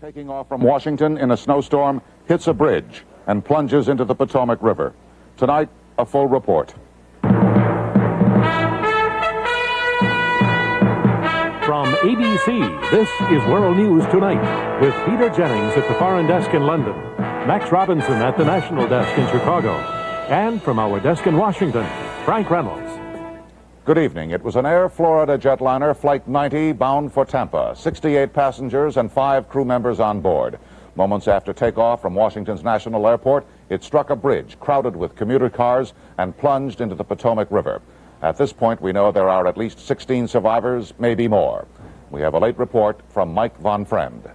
taking off from Washington in a snowstorm, hits a bridge and plunges into the Potomac River. Tonight, a full report. From ABC, this is World News Tonight with Peter Jennings at the Foreign Desk in London, Max Robinson at the National Desk in Chicago, and from our desk in Washington, Frank Reynolds. Good evening. It was an Air Florida jetliner, Flight 90, bound for Tampa. 68 passengers and 5 crew members on board. Moments after takeoff from Washington's National Airport, it struck a bridge crowded with commuter cars and plunged into the Potomac River. At this point, we know there are at least 16 survivors, maybe more. We have a late report from Mike Von Fremd.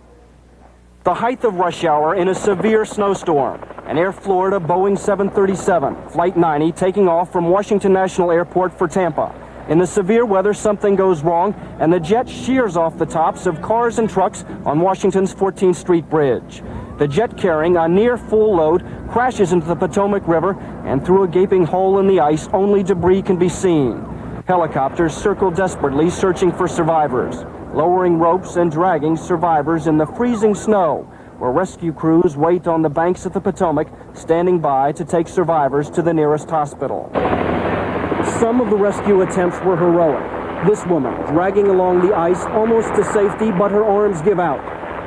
The height of rush hour in a severe snowstorm. An Air Florida Boeing 737, Flight 90, taking off from Washington National Airport for Tampa. In the severe weather, something goes wrong, and the jet shears off the tops of cars and trucks on Washington's 14th Street Bridge. The jet, carrying a near full load, crashes into the Potomac River, and through a gaping hole in the ice, only debris can be seen. Helicopters circle desperately, searching for survivors, lowering ropes and dragging survivors in the freezing snow, where rescue crews wait on the banks of the Potomac, standing by to take survivors to the nearest hospital. Some of the rescue attempts were heroic. This woman dragging along the ice almost to safety, but her arms give out.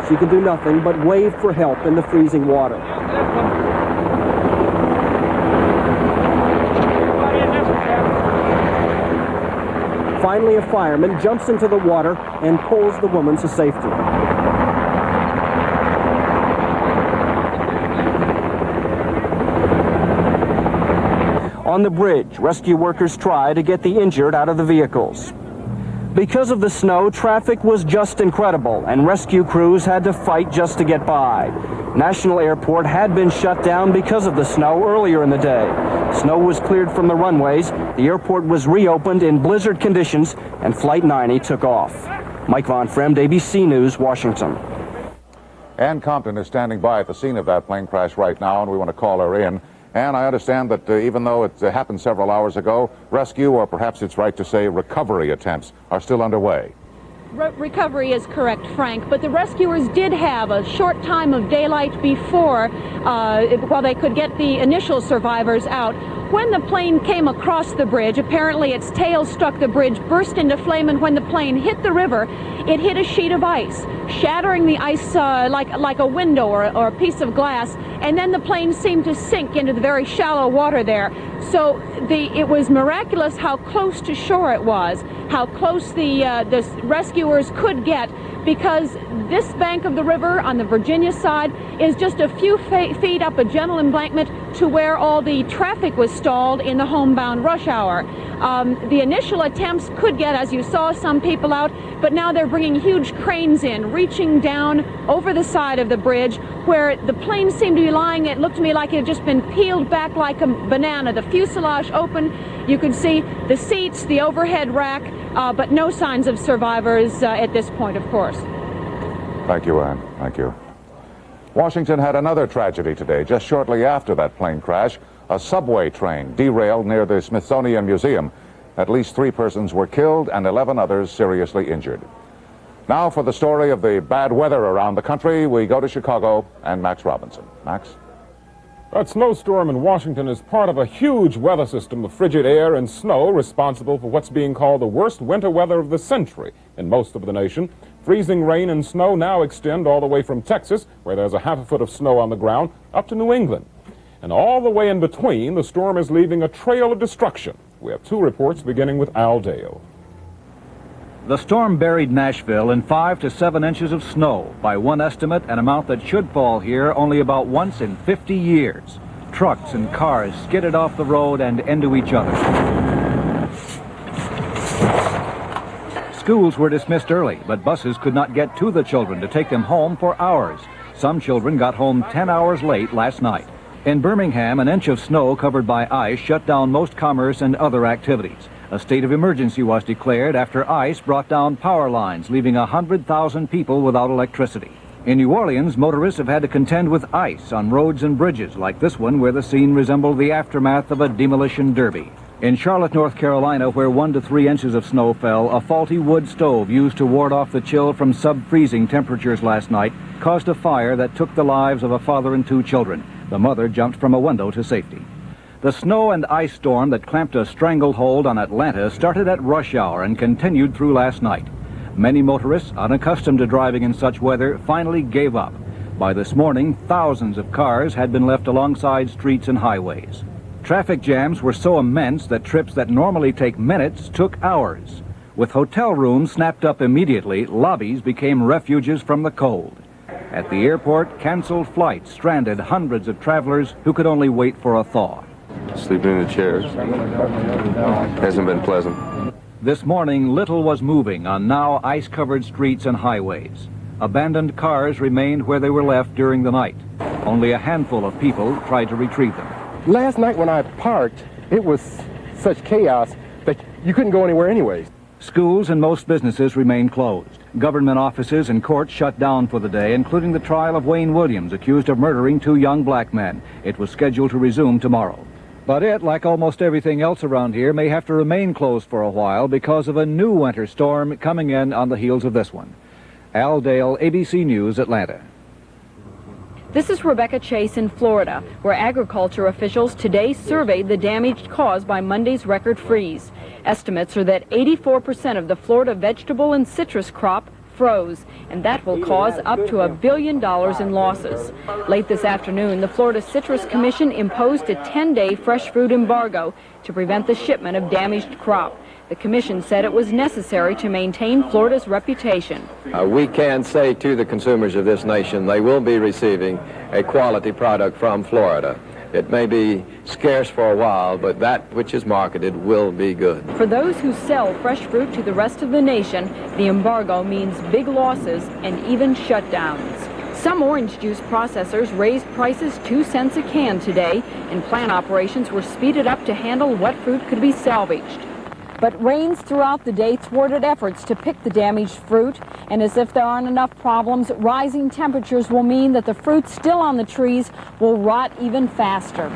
She can do nothing but wave for help in the freezing water. Finally, a fireman jumps into the water and pulls the woman to safety. On the bridge, rescue workers try to get the injured out of the vehicles. Because of the snow, traffic was just incredible, and rescue crews had to fight just to get by. National Airport had been shut down because of the snow earlier in the day. Snow was cleared from the runways, the airport was reopened in blizzard conditions, and Flight 90 took off. Mike Von Fremd, ABC News, Washington. Ann Compton is standing by at the scene of that plane crash right now, and we want to call her in. And I understand that even though it happened several hours ago, rescue, or perhaps it's right to say recovery attempts, are still underway. Recovery is correct, Frank, but the rescuers did have a short time of daylight before, while they could get the initial survivors out. When the plane came across the bridge, apparently its tail struck the bridge, burst into flame, and when the plane hit the river, it hit a sheet of ice, shattering the ice like a window or a piece of glass, and then the plane seemed to sink into the very shallow water there. So it was miraculous how close to shore it was, how close the rescuers could get, because this bank of the river on the Virginia side is just a few feet up a gentle embankment to where all the traffic was stalled in the homebound rush hour. The initial attempts could get, as you saw, some people out, but now they're bringing huge cranes in, reaching down over the side of the bridge where the plane seemed to be lying. It looked to me like it had just been peeled back like a banana. The fuselage open. You could see the seats, the overhead rack, but no signs of survivors at this point, of course. Thank you, Ann. Thank you. Washington had another tragedy today. Just shortly after that plane crash, a subway train derailed near the Smithsonian Museum. At least 3 persons were killed and 11 others seriously injured. Now for the story of the bad weather around the country, we go to Chicago and Max Robinson. Max? That snowstorm in Washington is part of a huge weather system of frigid air and snow responsible for what's being called the worst winter weather of the century in most of the nation. Freezing rain and snow now extend all the way from Texas, where there's a half a foot of snow on the ground, up to New England. And all the way in between, the storm is leaving a trail of destruction. We have 2 reports beginning with Al Dale. The storm buried Nashville in 5 to 7 inches of snow, by one estimate, an amount that should fall here only about once in 50 years. Trucks and cars skidded off the road and into each other. Schools were dismissed early, but buses could not get to the children to take them home for hours. Some children got home 10 hours late last night. In Birmingham, an inch of snow covered by ice shut down most commerce and other activities. A state of emergency was declared after ice brought down power lines, leaving 100,000 people without electricity. In New Orleans, motorists have had to contend with ice on roads and bridges like this one, where the scene resembled the aftermath of a demolition derby. In Charlotte, North Carolina, where 1 to 3 inches of snow fell, a faulty wood stove used to ward off the chill from sub-freezing temperatures last night caused a fire that took the lives of a father and 2 children. The mother jumped from a window to safety. The snow and ice storm that clamped a stranglehold on Atlanta started at rush hour and continued through last night. Many motorists, unaccustomed to driving in such weather, finally gave up. By this morning, thousands of cars had been left alongside streets and highways. Traffic jams were so immense that trips that normally take minutes took hours. With hotel rooms snapped up immediately, lobbies became refuges from the cold. At the airport, canceled flights stranded hundreds of travelers who could only wait for a thaw. Sleeping in the chairs hasn't been pleasant. This morning, little was moving on now ice-covered streets and highways. Abandoned cars remained where they were left during the night. Only a handful of people tried to retrieve them. Last night when I parked, it was such chaos that you couldn't go anywhere anyways. Schools and most businesses remained closed. Government offices and courts shut down for the day, including the trial of Wayne Williams, accused of murdering 2 young black men. It was scheduled to resume tomorrow. But it, like almost everything else around here, may have to remain closed for a while because of a new winter storm coming in on the heels of this one. Al Dale, ABC News, Atlanta. This is Rebecca Chase in Florida, where agriculture officials today surveyed the damage caused by Monday's record freeze. Estimates are that 84% of the Florida vegetable and citrus crop froze, and that will cause up to $1 billion in losses. Late this afternoon, the Florida Citrus Commission imposed a 10-day fresh fruit embargo to prevent the shipment of damaged crop. The commission said it was necessary to maintain Florida's reputation. We can say to the consumers of this nation they will be receiving a quality product from Florida. It may be scarce for a while, but that which is marketed will be good. For those who sell fresh fruit to the rest of the nation, the embargo means big losses and even shutdowns. Some orange juice processors raised prices 2 cents a can today, and plant operations were speeded up to handle what fruit could be salvaged. But rains throughout the day thwarted efforts to pick the damaged fruit, and as if there aren't enough problems, rising temperatures will mean that the fruit still on the trees will rot even faster.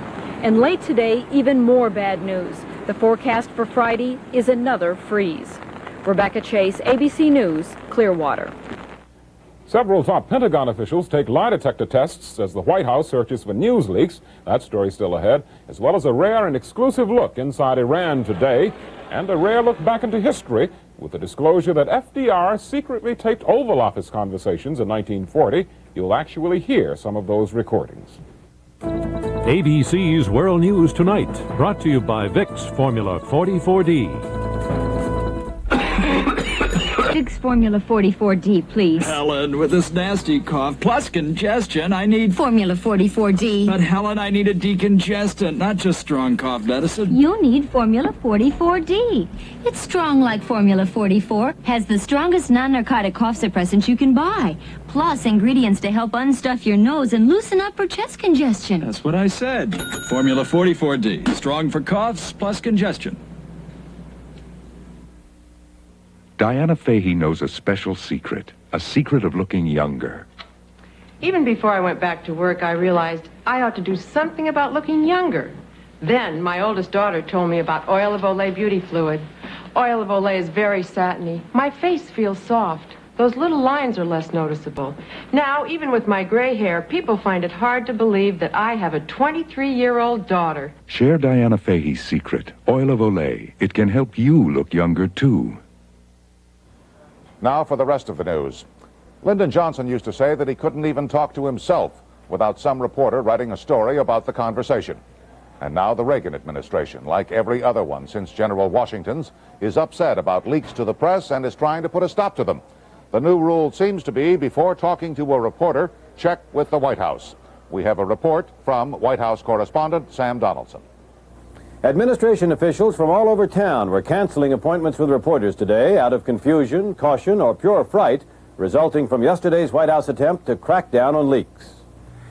And late today, even more bad news. The forecast for Friday is another freeze. Rebecca Chase, ABC News, Clearwater. Several top Pentagon officials take lie detector tests as the White House searches for news leaks. That story's still ahead, as well as a rare and exclusive look inside Iran today, and a rare look back into history with the disclosure that FDR secretly taped Oval Office conversations in 1940. You'll actually hear some of those recordings. ABC's World News Tonight, brought to you by Vicks Formula 44D. Vicks Formula 44D, please. Helen, with this nasty cough plus congestion, I need Formula 44D. But Helen, I need a decongestant, not just strong cough medicine. You need Formula 44D. It's strong like Formula 44, has the strongest non-narcotic cough suppressant you can buy, plus ingredients to help unstuff your nose and loosen up for chest congestion. That's what I said. Formula 44D, strong for coughs plus congestion. Diana Fahey knows a special secret, a secret of looking younger. Even before I went back to work, I realized I ought to do something about looking younger. Then my oldest daughter told me about Oil of Olay Beauty Fluid. Oil of Olay is very satiny. My face feels soft. Those little lines are less noticeable. Now, even with my gray hair, people find it hard to believe that I have a 23-year-old daughter. Share Diana Fahey's secret, Oil of Olay. It can help you look younger, too. Now for the rest of the news. Lyndon Johnson used to say that he couldn't even talk to himself without some reporter writing a story about the conversation. And now the Reagan administration, like every other one since General Washington's, is upset about leaks to the press and is trying to put a stop to them. The new rule seems to be, before talking to a reporter, check with the White House. We have a report from White House correspondent Sam Donaldson. Administration officials from all over town were canceling appointments with reporters today out of confusion, caution, or pure fright, resulting from yesterday's White House attempt to crack down on leaks.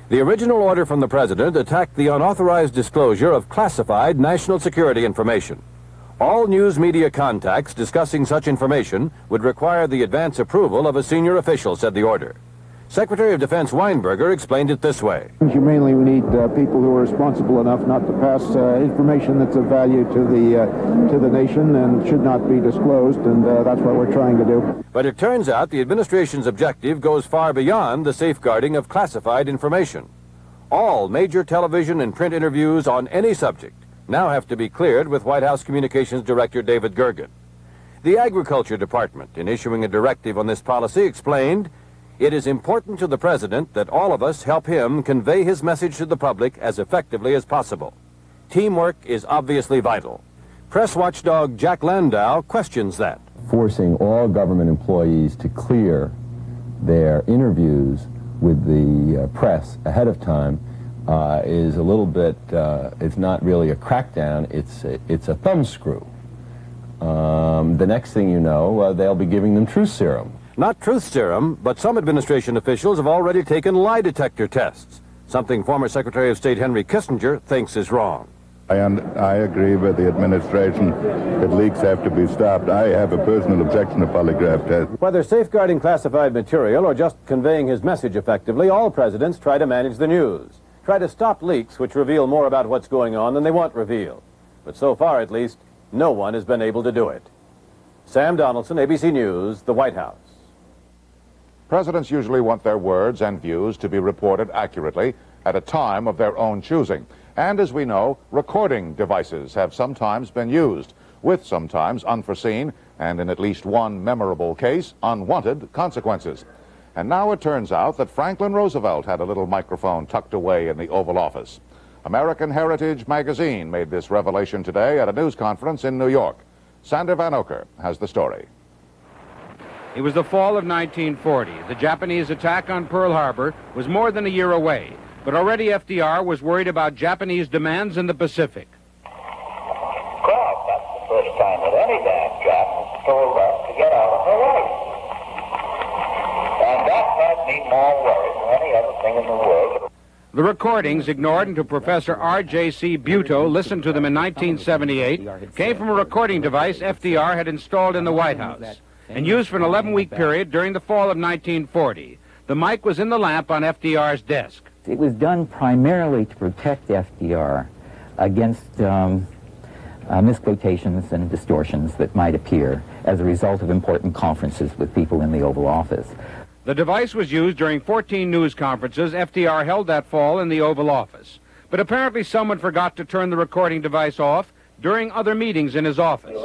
The original order from the president attacked the unauthorized disclosure of classified national security information. All news media contacts discussing such information would require the advance approval of a senior official, said the order. Secretary of Defense Weinberger explained it this way. Humanely, we need people who are responsible enough not to pass information that's of value to the nation and should not be disclosed, and that's what we're trying to do. But it turns out the administration's objective goes far beyond the safeguarding of classified information. All major television and print interviews on any subject now have to be cleared with White House Communications Director David Gergen. The Agriculture Department, in issuing a directive on this policy, explained, "It is important to the President that all of us help him convey his message to the public as effectively as possible. Teamwork is obviously vital." Press watchdog Jack Landau questions that. Forcing all government employees to clear their interviews with the press ahead of time is a little bit, it's not really a crackdown, it's a thumbscrew. The next thing you know, they'll be giving them truth serum. Not truth serum, but some administration officials have already taken lie detector tests, something former Secretary of State Henry Kissinger thinks is wrong. I agree with the administration that leaks have to be stopped. I have a personal objection to polygraph tests. Whether safeguarding classified material or just conveying his message effectively, all presidents try to manage the news, try to stop leaks which reveal more about what's going on than they want revealed. But so far, at least, no one has been able to do it. Sam Donaldson, ABC News, the White House. Presidents usually want their words and views to be reported accurately at a time of their own choosing. And as we know, recording devices have sometimes been used, with sometimes unforeseen, and in at least one memorable case, unwanted consequences. And now it turns out that Franklin Roosevelt had a little microphone tucked away in the Oval Office. American Heritage magazine made this revelation today at a news conference in New York. Sander Van Oker has the story. It was the fall of 1940. The Japanese attack on Pearl Harbor was more than a year away, but already FDR was worried about Japanese demands in the Pacific. God, that's the first time that any damn Jap has told us to get out of the way. And that might need more worry than any other thing in the world. The recordings, ignored until Professor R.J.C. Butow listened to them in 1978, came from a recording device FDR had installed in the White House and used for an 11-week period during the fall of 1940. The mic was in the lamp on FDR's desk. It was done primarily to protect FDR against misquotations and distortions that might appear as a result of important conferences with people in the Oval Office. The device was used during 14 news conferences FDR held that fall in the Oval Office. But apparently someone forgot to turn the recording device off during other meetings in his office.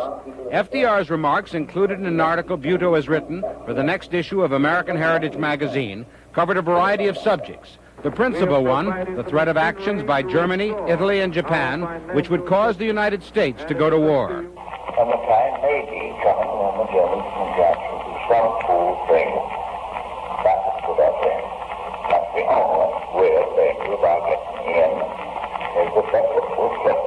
FDR's remarks, included in an article Butow has written for the next issue of American Heritage magazine, covered a variety of subjects. The principal one, the threat of actions by Germany, Italy, and Japan, which would cause the United States to go to war. And the time may be coming when the Germans and Japanese do some fool thing. That's to that thing. That's the only way they do about getting in is the successful slip.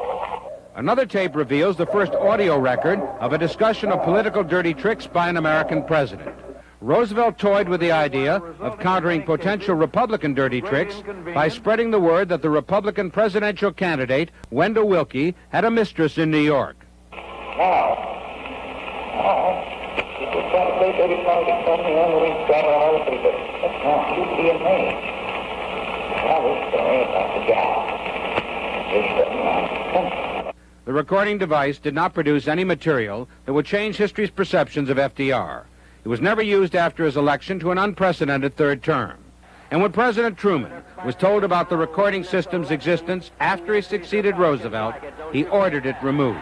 Another tape reveals the first audio record of a discussion of political dirty tricks by an American president. Roosevelt toyed with the idea of countering potential Republican dirty tricks by spreading the word that the Republican presidential candidate, Wendell Willkie, had a mistress in New York. Now, people try to play dirty politics on me, on the week, on other people. That's not usually in me. Now, this story about the gal is written on. The recording device did not produce any material that would change history's perceptions of FDR. It was never used after his election to an unprecedented third term. And when President Truman was told about the recording system's existence after he succeeded Roosevelt, he ordered it removed.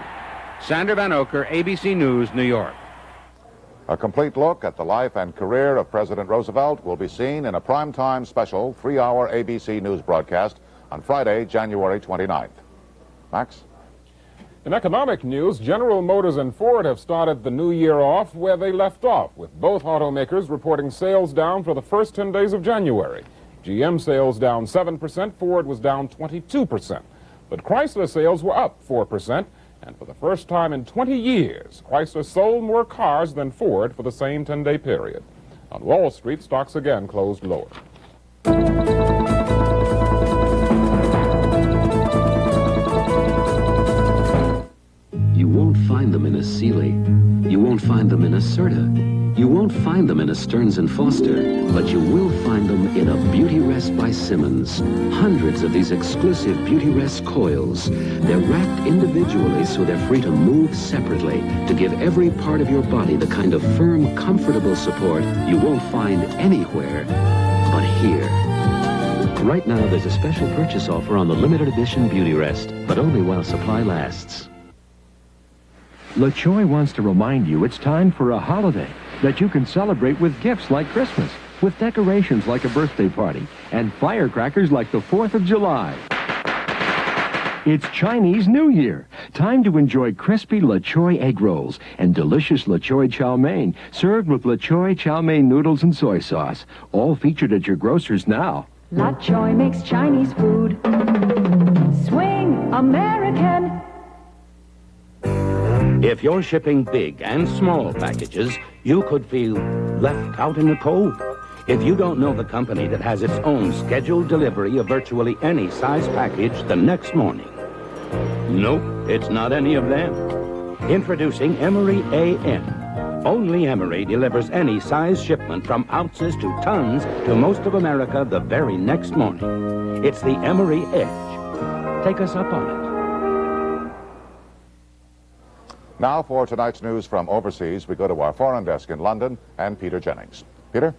Sander Van Oker, ABC News, New York. A complete look at the life and career of President Roosevelt will be seen in a primetime special 3-hour ABC News broadcast on Friday, January 29th. Max? In economic news, General Motors and Ford have started the new year off where they left off, with both automakers reporting sales down for the first 10 days of January. GM sales down 7%, Ford was down 22%. But Chrysler sales were up 4%, and for the first time in 20 years, Chrysler sold more cars than Ford for the same 10-day period. On Wall Street, stocks again closed lower. You won't find them in a Sealy. You won't find them in a Serta. You won't find them in a Stearns & Foster, but you will find them in a Beauty Rest by Simmons. Hundreds of these exclusive Beauty Rest coils. They're wrapped individually so they're free to move separately to give every part of your body the kind of firm, comfortable support you won't find anywhere but here. Right now, there's a special purchase offer on the limited edition Beauty Rest, but only while supply lasts. LaChoy wants to remind you it's time for a holiday that you can celebrate with gifts like Christmas, with decorations like a birthday party, and firecrackers like the 4th of July. It's Chinese New Year. Time to enjoy crispy LaChoy egg rolls and delicious LaChoy chow mein, served with LaChoy chow mein noodles and soy sauce, all featured at your grocer's now. LaChoy makes Chinese food. Swing American. If you're shipping big and small packages, you could feel left out in the cold. If you don't know the company that has its own scheduled delivery of virtually any size package the next morning. Nope, it's not any of them. Introducing Emery AM. Only Emery delivers any size shipment from ounces to tons to most of America the very next morning. It's the Emery Edge. Take us up on it. Now for tonight's news from overseas, we go to our foreign desk in London and Peter Jennings. Peter?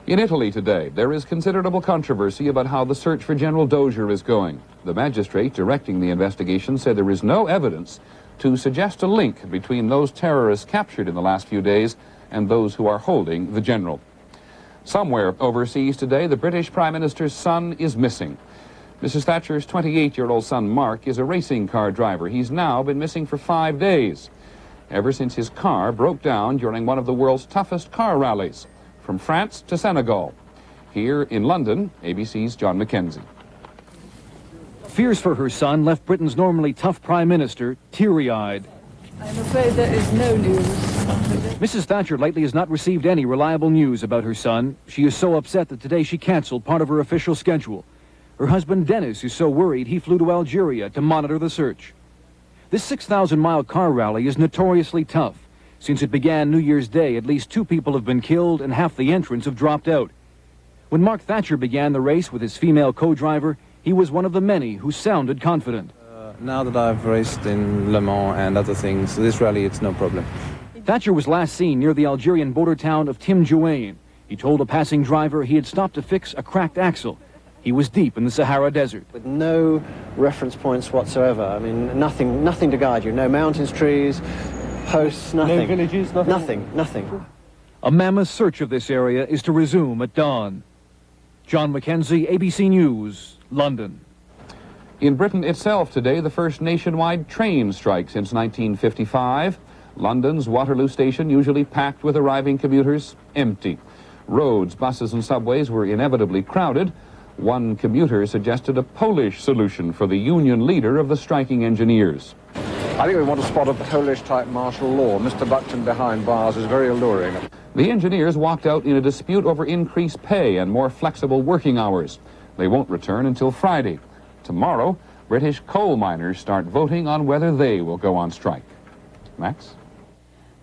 In Italy today, there is considerable controversy about how the search for General Dozier is going. The magistrate directing the investigation said there is no evidence to suggest a link between those terrorists captured in the last few days and those who are holding the general. Somewhere overseas today, the British Prime Minister's son is missing. Mrs. Thatcher's 28-year-old son, Mark, is a racing car driver. He's now been missing for 5 days, ever since his car broke down during one of the world's toughest car rallies, from France to Senegal. Here in London, ABC's John Mackenzie. Fears for her son left Britain's normally tough Prime Minister teary-eyed. I'm afraid there is no news. Mrs. Thatcher lately has not received any reliable news about her son. She is so upset that today she canceled part of her official schedule. Her husband, Dennis, is so worried he flew to Algeria to monitor the search. This 6,000-mile car rally is notoriously tough. Since it began New Year's Day, at least 2 people have been killed and half the entrants have dropped out. When Mark Thatcher began the race with his female co-driver, he was one of the many who sounded confident. Now that I've raced in Le Mans and other things, this rally, it's no problem. Thatcher was last seen near the Algerian border town of Timjouain. He told a passing driver he had stopped to fix a cracked axle. He was deep in the Sahara Desert. With no reference points whatsoever. I mean, nothing to guide you. No mountains, trees, posts, nothing. No villages, nothing? Nothing. A mammoth search of this area is to resume at dawn. John Mackenzie, ABC News, London. In Britain itself today, the first nationwide train strike since 1955. London's Waterloo station, usually packed with arriving commuters, empty. Roads, buses and subways were inevitably crowded. One commuter suggested a Polish solution for the union leader of the striking engineers. I think we want to spot a Polish-type martial law. Mr. Buckton behind bars is very alluring. The engineers walked out in a dispute over increased pay and more flexible working hours. They won't return until Friday. Tomorrow, British coal miners start voting on whether they will go on strike. Max?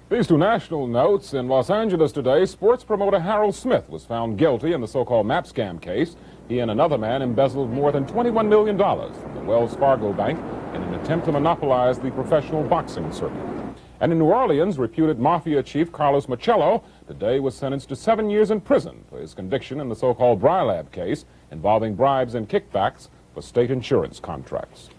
These 2 national notes. In Los Angeles today, sports promoter Harold Smith was found guilty in the so-called map scam case. He and another man embezzled more than $21 million from the Wells Fargo Bank in an attempt to monopolize the professional boxing circuit. And in New Orleans, reputed mafia chief Carlos Machello today was sentenced to 7 years in prison for his conviction in the so-called Brylab case involving bribes and kickbacks for state insurance contracts.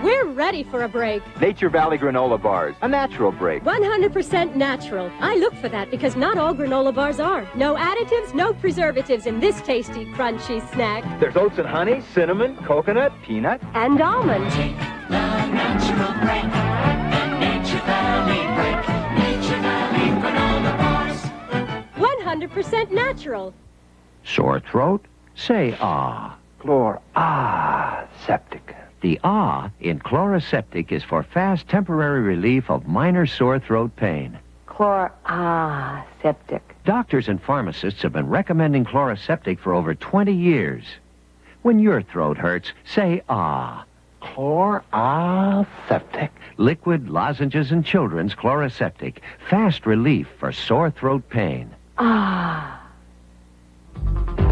We're ready for a break. Nature Valley granola bars, a natural break. 100% natural. I look for that because not all granola bars are. No additives, no preservatives in this tasty, crunchy snack. There's oats and honey, cinnamon, coconut, peanut, and almond. Take the natural break. The Nature Valley break. Nature Valley granola bars. 100% natural. Sore throat? Say ah. Septic. The ah in Chloraseptic is for fast temporary relief of minor sore throat pain. Chloraseptic. Doctors and pharmacists have been recommending Chloraseptic for over 20 years. When your throat hurts, say ah. Chloraseptic. Liquid, lozenges, and children's Chloraseptic. Fast relief for sore throat pain. Ah.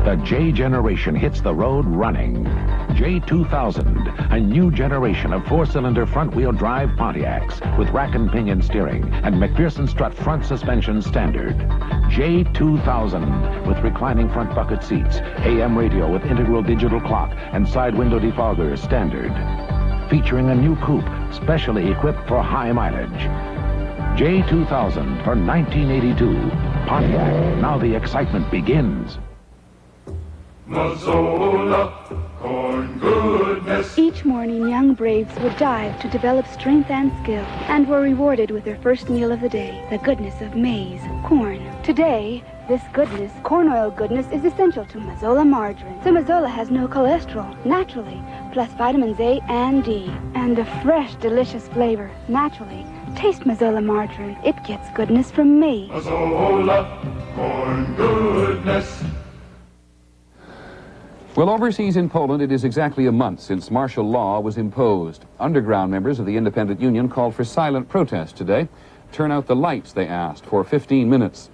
The J generation hits the road running. J2000, a new generation of four-cylinder front-wheel drive Pontiacs with rack and pinion steering and McPherson strut front suspension standard. J2000 with reclining front bucket seats, AM radio with integral digital clock and side window defoggers standard. Featuring a new coupe specially equipped for high mileage. J2000 for 1982. Pontiac, now the excitement begins. Mazola, corn goodness. Each morning, young braves would dive to develop strength and skill, and were rewarded with their first meal of the day, the goodness of maize, corn. Today, this goodness, corn oil goodness, is essential to Mazola margarine. So Mazola has no cholesterol, naturally, plus vitamins A and D, and a fresh, delicious flavor, naturally. Taste Mazola margarine. It gets goodness from maize. Mazola, corn goodness. Well, overseas in Poland, it is exactly a month since martial law was imposed. Underground members of the Independent Union called for silent protest today. Turn out the lights, they asked, for 15 minutes.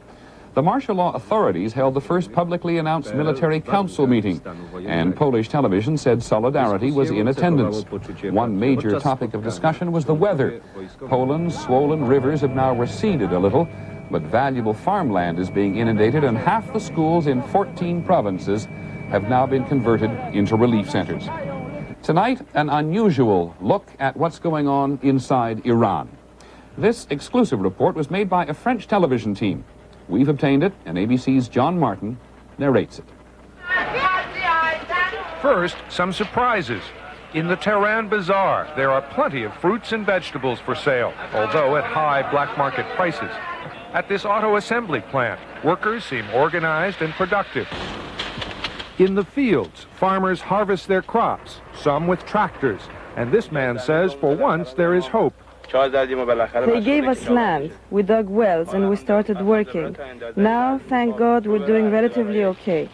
The martial law authorities held the first publicly announced military council meeting, and Polish television said Solidarity was in attendance. One major topic of discussion was the weather. Poland's swollen rivers have now receded a little, but valuable farmland is being inundated, and half the schools in 14 provinces have now been converted into relief centers. Tonight, an unusual look at what's going on inside Iran. This exclusive report was made by a French television team. We've obtained it, and ABC's John Martin narrates it. First, some surprises. In the Tehran Bazaar, there are plenty of fruits and vegetables for sale, although at high black market prices. At this auto assembly plant, workers seem organized and productive. In the fields, farmers harvest their crops, some with tractors, and this man says for once there is hope. They gave us land, we dug wells, and we started working. Now, thank God, we're doing relatively okay.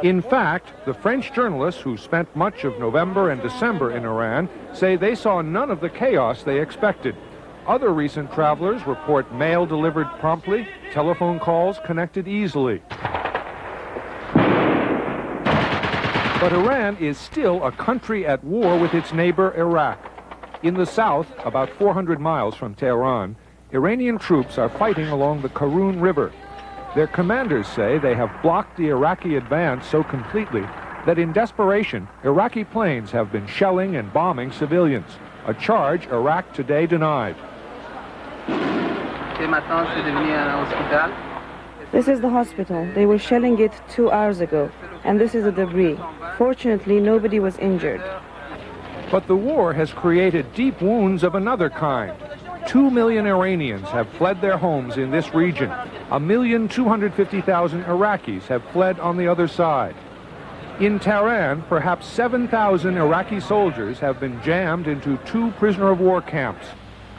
In fact, the French journalists who spent much of November and December in Iran say they saw none of the chaos they expected. Other recent travelers report mail delivered promptly, telephone calls connected easily. But Iran is still a country at war with its neighbor, Iraq. In the south, about 400 miles from Tehran, Iranian troops are fighting along the Karun River. Their commanders say they have blocked the Iraqi advance so completely that in desperation, Iraqi planes have been shelling and bombing civilians, a charge Iraq today denied. This is the hospital. They were shelling it 2 hours ago, and this is the debris. Fortunately, nobody was injured. But the war has created deep wounds of another kind. 2 million Iranians have fled their homes in this region. 1,250,000 Iraqis have fled on the other side. In Tehran, perhaps 7,000 Iraqi soldiers have been jammed into 2 prisoner-of-war camps.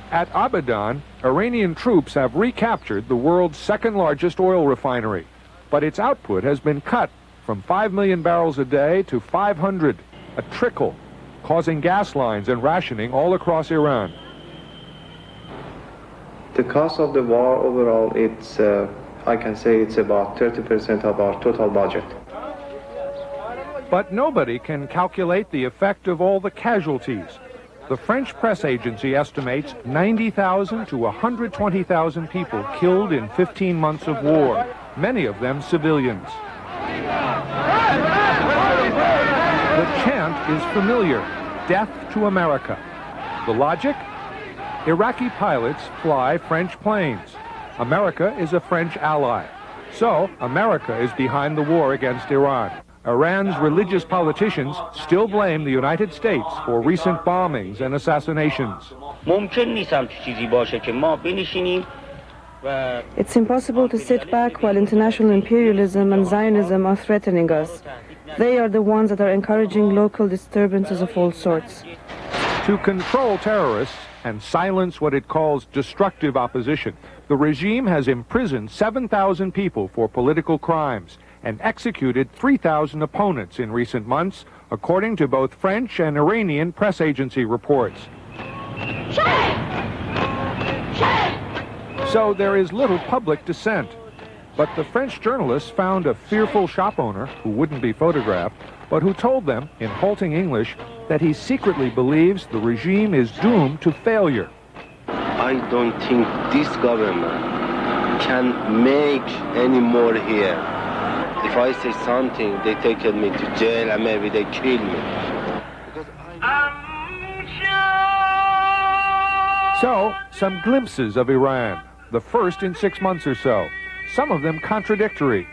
At Abadan, Iranian troops have recaptured the world's second-largest oil refinery, but its output has been cut from 5 million barrels a day to 500, a trickle, causing gas lines and rationing all across Iran. The cost of the war overall, it's, I can say it's about 30% of our total budget. But nobody can calculate the effect of all the casualties. The French press agency estimates 90,000 to 120,000 people killed in 15 months of war, many of them civilians. The chant is familiar, death to America. The logic? Iraqi pilots fly French planes. America is a French ally. So, America is behind the war against Iran. Iran's religious politicians still blame the United States for recent bombings and assassinations. It's impossible to sit back while international imperialism and Zionism are threatening us. They are the ones that are encouraging local disturbances of all sorts. To control terrorists, and silence what it calls destructive opposition. The regime has imprisoned 7,000 people for political crimes and executed 3,000 opponents in recent months, according to both French and Iranian press agency reports. So there is little public dissent. But the French journalists found a fearful shop owner who wouldn't be photographed, but who told them in halting English that he secretly believes the regime is doomed to failure. I don't think this government can make any more here. If I say something, they take me to jail and maybe they kill me. So, some glimpses of Iran, the first in 6 months or so. Some of them contradictory.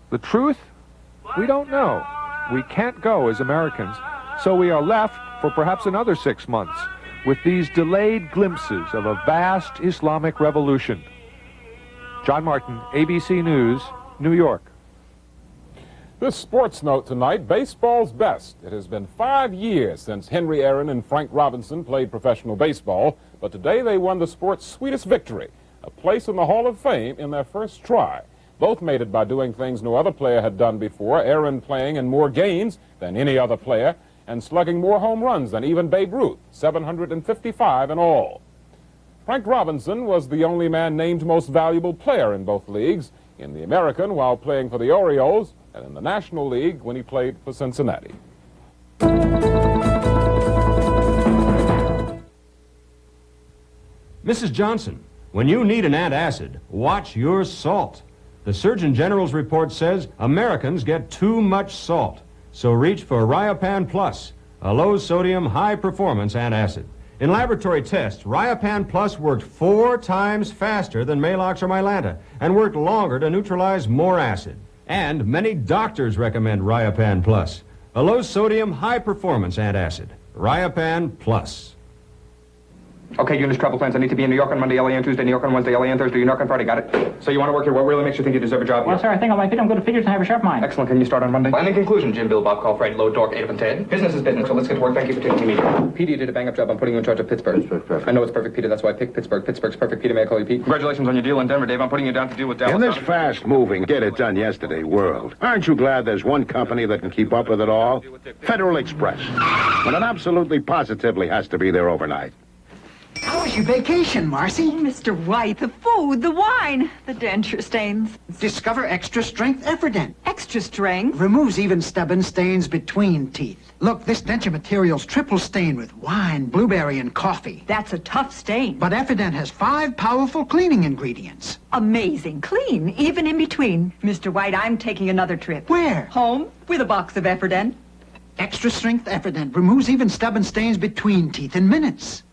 The truth? We don't know. We can't go as Americans, so we are left for perhaps another 6 months with these delayed glimpses of a vast Islamic revolution. John Martin, ABC News, New York. This sports note tonight, baseball's best. It has been 5 years since Henry Aaron and Frank Robinson played professional baseball, but today they won the sport's sweetest victory, a place in the Hall of Fame in their first try. Both made it by doing things no other player had done before, Aaron playing in more games than any other player and slugging more home runs than even Babe Ruth, 755 in all. Frank Robinson was the only man named most valuable player in both leagues, in the American while playing for the Orioles, and in the National League when he played for Cincinnati. Mrs. Johnson, when you need an antacid, watch your salt. The Surgeon General's report says Americans get too much salt. So reach for Riopan Plus, a low-sodium, high-performance antacid. In laboratory tests, Riopan Plus worked 4 times faster than Maalox or Mylanta and worked longer to neutralize more acid. And many doctors recommend Riopan Plus, a low-sodium, high-performance antacid. Riopan Plus. Okay, Eunice, travel plans. I need to be in New York on Monday, LA on Tuesday, New York on Wednesday, LA on Thursday, New York on Friday. Got it. So you want to work here? What really makes you think you deserve a job here? Well, sir, I think I like it. I'm good at figures and I have a sharp mind. Excellent. Can you start on Monday? And in conclusion, Jim, Bill, Bob, Call, Fred, Load, Dork, 8 up and 10. Business is business, so let's get to work. Thank you for taking me. Peter, you did a bang-up job. I'm putting you in charge of Pittsburgh. Pittsburgh's perfect. I know it's perfect, Peter. That's why I picked Pittsburgh. Pittsburgh's perfect, Peter. May I call you Pete? Congratulations on your deal in Denver, Dave. I'm putting you down to deal with Dallas. In this fast-moving, get-it-done-yesterday world, aren't you glad there's one company that can keep up with it all? Federal Express. When it absolutely positively has to be there overnight. How was your vacation, Marcy? Oh, Mr. White, the food, the wine, the denture stains. Discover Extra Strength Efferdent. Extra strength? Removes even stubborn stains between teeth. Look, this denture material's triple stained with wine, blueberry, and coffee. That's a tough stain. But Efferdent has 5 powerful cleaning ingredients. Amazing. Clean, even in between. Mr. White, I'm taking another trip. Where? Home, with a box of Efferdent. Extra Strength Efferdent removes even stubborn stains between teeth in minutes.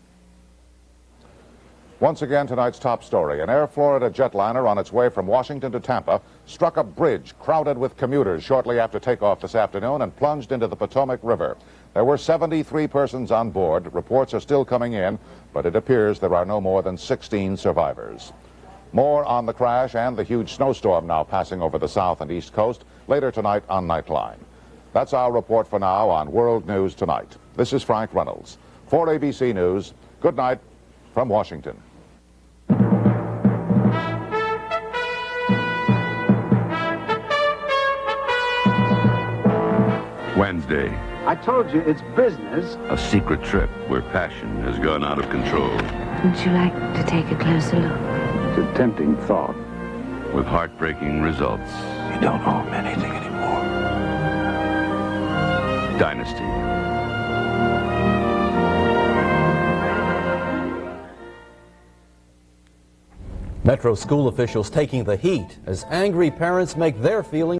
Once again, tonight's top story. An Air Florida jetliner on its way from Washington to Tampa struck a bridge crowded with commuters shortly after takeoff this afternoon and plunged into the Potomac River. There were 73 persons on board. Reports are still coming in, but it appears there are no more than 16 survivors. More on the crash and the huge snowstorm now passing over the south and east coast later tonight on Nightline. That's our report for now on World News Tonight. This is Frank Reynolds. For ABC News, good night from Washington. Wednesday. I told you, it's business. A secret trip where passion has gone out of control. Would you like to take a closer look? It's a tempting thought. With heartbreaking results. You don't owe him anything anymore. Dynasty. Metro school officials taking the heat as angry parents make their feelings